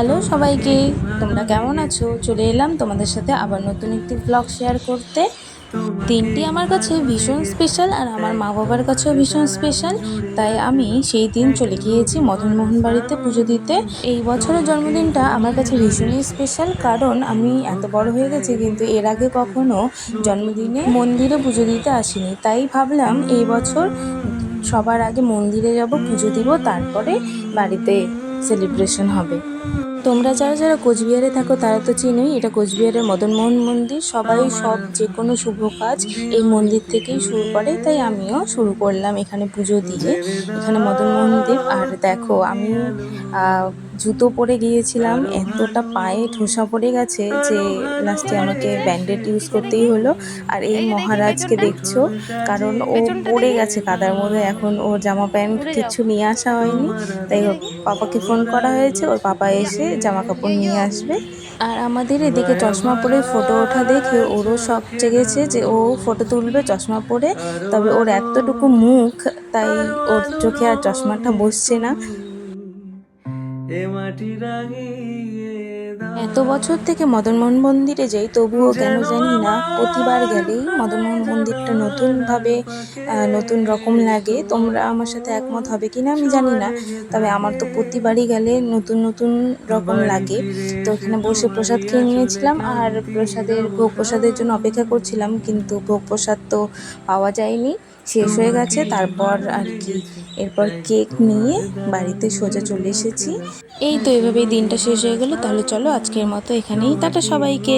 Hello সবাইকে, তোমরা কেমন আছো? চলে এলাম তোমাদের সাথে আবার নতুন একটি ব্লগ শেয়ার করতে। দিনটি আমার কাছে ভীষণ স্পেশাল আর আমার মা বাবার কাছেও ভীষণ স্পেশাল। তাই আমি সেই দিন চলে গিয়েছি মদন মোহন বাড়িতে পুজো দিতে। এই বছরের জন্মদিনটা আমার কাছে ভীষণই স্পেশাল, কারণ আমি এত বড় হয়ে গেছি কিন্তু এর আগে কখনো জন্মদিনে মন্দিরে পুজো দিতে আসিনি। তাই ভাবলাম এই বছর সবার আগে মন্দিরে যাব, পুজো দিব, তারপরে বাড়িতে সেলিব্রেশন হবে। তোমরা যারা যারা কোচবিহারে থাকো তারা তো চিনোই, এটা কোচবিহারের মদনমোহন মন্দির। সবাই যে কোনো শুভ কাজ এই মন্দির থেকেই শুরু করে, তাই আমিও শুরু করলাম এখানে পুজো দিয়ে, এখানে মদনমোহন দেব। আর দেখো আমি জুতো পরে গিয়েছিলাম, এতটা পায়ে ঠোসা পড়ে গেছে যে লাস্টে আমাকে ব্যান্ডেড ইউজ করতেই হলো। আর এই মহারাজকে দেখছো, কারণ ও পড়ে গেছে কাদার মধ্যে, এখন ওর জামা প্যান্ট কিছু নিয়ে আসা হয়নি, তাই ওর পাপাকে ফোন করা হয়েছে, ওর পাপা এসে জামা কাপড় নিয়ে আসবে। আর আমাদের এদিকে চশমা পরে ফটো ওঠা দেখে ওরও শখ জেগেছে যে ও ফটো তুলবে চশমা পরে। তবে ওর এতটুকু মুখ, তাই ওর চোখে আর চশমাটা বসছে না। এত বছর থেকে মদনমোহন মন্দিরে যাই, তবুও কেন জানি না প্রতিবার গেলেই মদনমোহন মন্দিরটা নতুনভাবে নতুন রকম লাগে। তোমরা আমার সাথে একমত হবে কিনা আমি জানি না, তবে আমার তো প্রতিবারই গেলে নতুন নতুন রকম লাগে। তো এখানে বসে প্রসাদ খেয়ে নিয়েছিলাম, আর ভোগ প্রসাদের জন্য অপেক্ষা করছিলাম, কিন্তু ভোগ প্রসাদ তো পাওয়া যায়নি, শেষ হয়ে গেছে। তারপর আর কি, এরপর কেক নিয়ে বাড়িতে সোজা চলে এসেছি। এই তো এভাবেই দিনটা শেষ হয়ে গেল। তাহলে চলো আজকের মতো এখানেই টাটা সবাইকে।